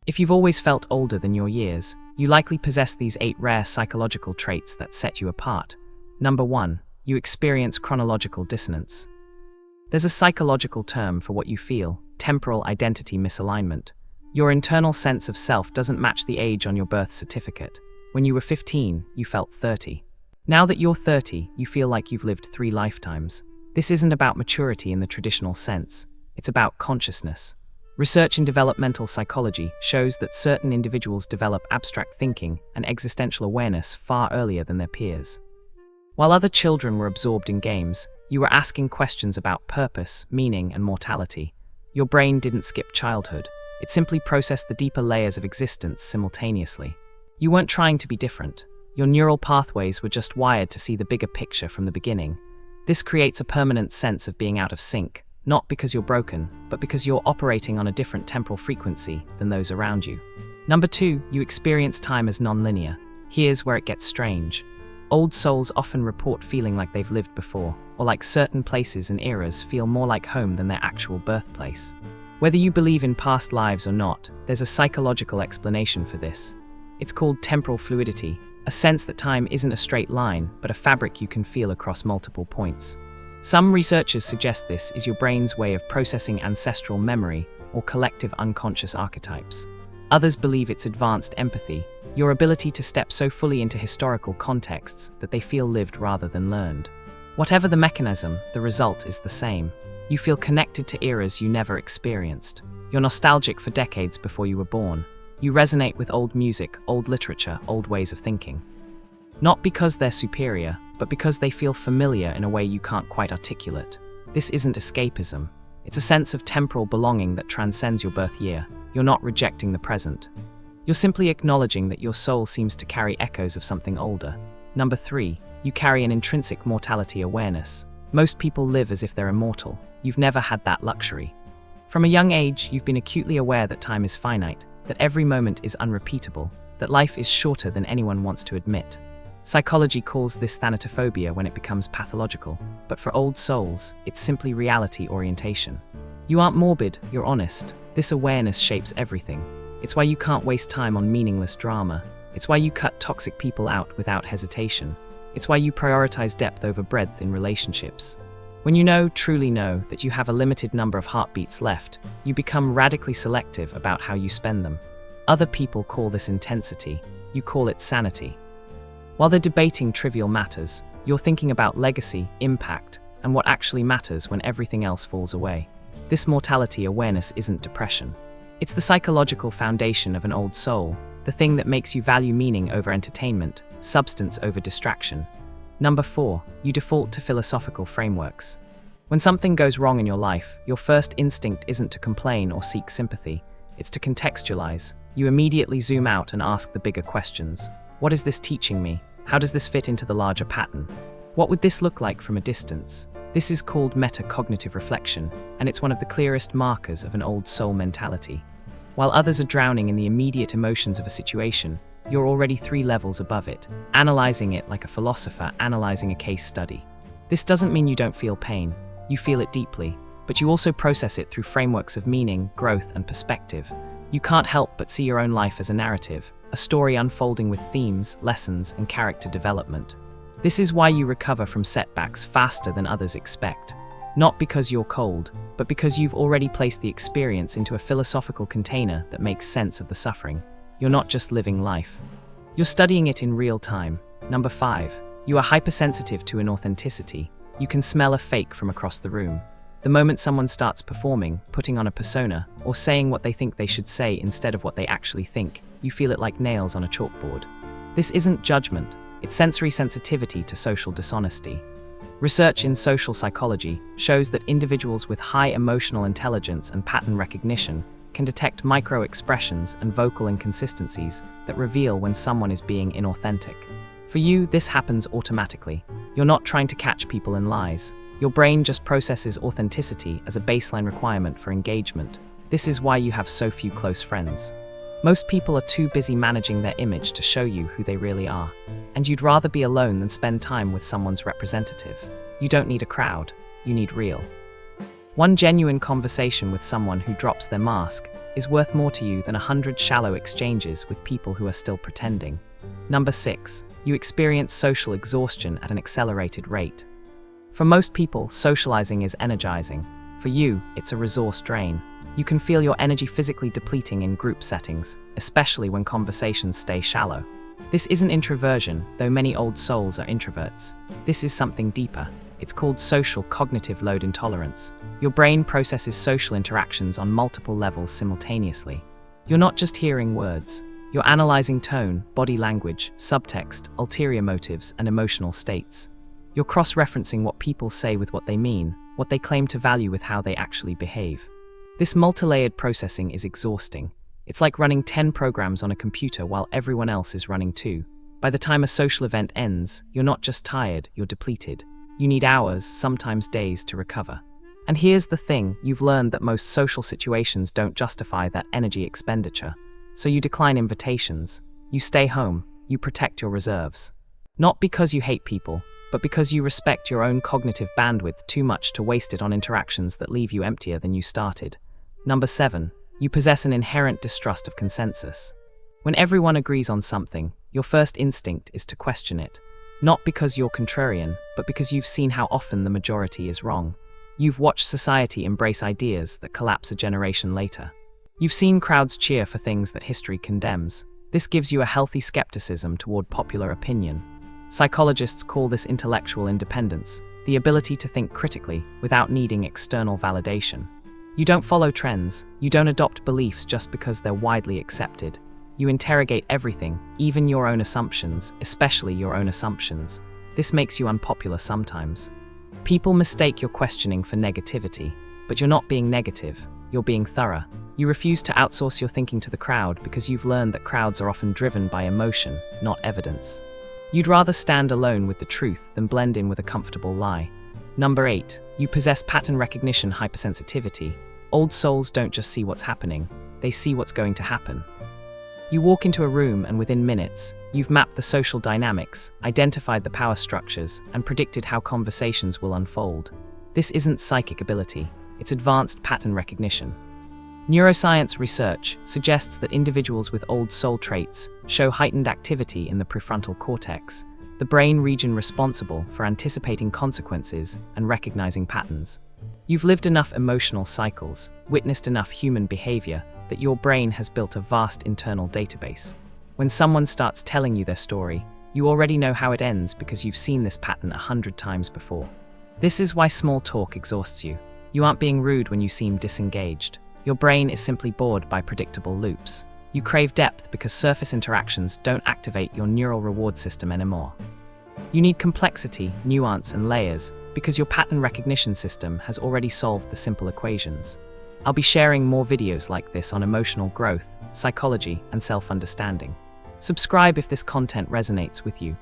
If you've always felt older than your years, you likely possess these 8 rare psychological traits that set you apart. Number 1. You experience chronological dissonance. There's a psychological term for what you feel: temporal identity misalignment. Your internal sense of self doesn't match the age on your birth certificate. When you were 15, you felt 30. Now that you're 30, you feel like you've lived 3 lifetimes. This isn't about maturity in the traditional sense. It's about consciousness. Research in developmental psychology shows that certain individuals develop abstract thinking and existential awareness far earlier than their peers. While other children were absorbed in games, you were asking questions about purpose, meaning, and mortality. Your brain didn't skip childhood. It simply processed the deeper layers of existence simultaneously. You weren't trying to be different. Your neural pathways were just wired to see the bigger picture from the beginning. This creates a permanent sense of being out of sync, not because you're broken, but because you're operating on a different temporal frequency than those around you. Number 2, you experience time as nonlinear. Here's where it gets strange. Old souls often report feeling like they've lived before, or like certain places and eras feel more like home than their actual birthplace. Whether you believe in past lives or not, there's a psychological explanation for this. It's called temporal fluidity, a sense that time isn't a straight line, but a fabric you can feel across multiple points. Some researchers suggest this is your brain's way of processing ancestral memory or collective unconscious archetypes. Others believe it's advanced empathy, your ability to step so fully into historical contexts that they feel lived rather than learned. Whatever the mechanism, the result is the same. You feel connected to eras you never experienced. You're nostalgic for decades before you were born. You resonate with old music, old literature, old ways of thinking. Not because they're superior, but because they feel familiar in a way you can't quite articulate. This isn't escapism. It's a sense of temporal belonging that transcends your birth year. You're not rejecting the present. You're simply acknowledging that your soul seems to carry echoes of something older. Number 3, you carry an intrinsic mortality awareness. Most people live as if they're immortal. You've never had that luxury. From a young age, you've been acutely aware that time is finite, that every moment is unrepeatable, that life is shorter than anyone wants to admit. Psychology calls this thanatophobia when it becomes pathological, but for old souls, it's simply reality orientation. You aren't morbid, you're honest. This awareness shapes everything. It's why you can't waste time on meaningless drama. It's why you cut toxic people out without hesitation. It's why you prioritize depth over breadth in relationships. When you know, truly know, that you have a limited number of heartbeats left, you become radically selective about how you spend them. Other people call this intensity. You call it sanity. While they're debating trivial matters, you're thinking about legacy, impact, and what actually matters when everything else falls away. This mortality awareness isn't depression. It's the psychological foundation of an old soul, the thing that makes you value meaning over entertainment, substance over distraction. Number 4, you default to philosophical frameworks. When something goes wrong in your life, your first instinct isn't to complain or seek sympathy. It's to contextualize. You immediately zoom out and ask the bigger questions. What is this teaching me? How does this fit into the larger pattern? What would this look like from a distance? This is called metacognitive reflection, and it's one of the clearest markers of an old soul mentality. While others are drowning in the immediate emotions of a situation, you're already 3 levels above it, analyzing it like a philosopher analyzing a case study. This doesn't mean you don't feel pain. You feel it deeply, but you also process it through frameworks of meaning, growth, and perspective. You can't help but see your own life as a narrative, a story unfolding with themes, lessons, and character development. This is why you recover from setbacks faster than others expect. Not because you're cold, but because you've already placed the experience into a philosophical container that makes sense of the suffering. You're not just living life. You're studying it in real time. Number 5, you are hypersensitive to inauthenticity. You can smell a fake from across the room. The moment someone starts performing, putting on a persona, or saying what they think they should say instead of what they actually think, you feel it like nails on a chalkboard. This isn't judgment, it's sensory sensitivity to social dishonesty. Research in social psychology shows that individuals with high emotional intelligence and pattern recognition can detect micro-expressions and vocal inconsistencies that reveal when someone is being inauthentic. For you, this happens automatically. You're not trying to catch people in lies. Your brain just processes authenticity as a baseline requirement for engagement. This is why you have so few close friends. Most people are too busy managing their image to show you who they really are. And you'd rather be alone than spend time with someone's representative. You don't need a crowd, you need real. One genuine conversation with someone who drops their mask is worth more to you than 100 shallow exchanges with people who are still pretending. Number 6. You experience social exhaustion at an accelerated rate. For most people, socializing is energizing. For you, it's a resource drain. You can feel your energy physically depleting in group settings, especially when conversations stay shallow. This isn't introversion, though many old souls are introverts. This is something deeper. It's called social cognitive load intolerance. Your brain processes social interactions on multiple levels simultaneously. You're not just hearing words. You're analyzing tone, body language, subtext, ulterior motives, and emotional states. You're cross-referencing what people say with what they mean, what they claim to value with how they actually behave. This multi-layered processing is exhausting. It's like running 10 programs on a computer while everyone else is running too. By the time a social event ends, you're not just tired, you're depleted. You need hours, sometimes days, to recover. And here's the thing, you've learned that most social situations don't justify that energy expenditure. So you decline invitations, you stay home, you protect your reserves. Not because you hate people, but because you respect your own cognitive bandwidth too much to waste it on interactions that leave you emptier than you started. Number 7. You possess an inherent distrust of consensus. When everyone agrees on something, your first instinct is to question it. Not because you're contrarian, but because you've seen how often the majority is wrong. You've watched society embrace ideas that collapse a generation later. You've seen crowds cheer for things that history condemns. This gives you a healthy skepticism toward popular opinion. Psychologists call this intellectual independence, the ability to think critically without needing external validation. You don't follow trends, you don't adopt beliefs just because they're widely accepted. You interrogate everything, even your own assumptions, especially your own assumptions. This makes you unpopular sometimes. People mistake your questioning for negativity, but you're not being negative, you're being thorough. You refuse to outsource your thinking to the crowd because you've learned that crowds are often driven by emotion, not evidence. You'd rather stand alone with the truth than blend in with a comfortable lie. Number 8. You possess pattern recognition hypersensitivity. Old souls don't just see what's happening, they see what's going to happen. You walk into a room and within minutes, you've mapped the social dynamics, identified the power structures, and predicted how conversations will unfold. This isn't psychic ability, it's advanced pattern recognition. Neuroscience research suggests that individuals with old soul traits show heightened activity in the prefrontal cortex, the brain region responsible for anticipating consequences and recognizing patterns. You've lived enough emotional cycles, witnessed enough human behavior, that your brain has built a vast internal database. When someone starts telling you their story, you already know how it ends because you've seen this pattern 100 times before. This is why small talk exhausts you. You aren't being rude when you seem disengaged. Your brain is simply bored by predictable loops. You crave depth because surface interactions don't activate your neural reward system anymore. You need complexity, nuance, and layers because your pattern recognition system has already solved the simple equations. I'll be sharing more videos like this on emotional growth, psychology, and self-understanding. Subscribe if this content resonates with you.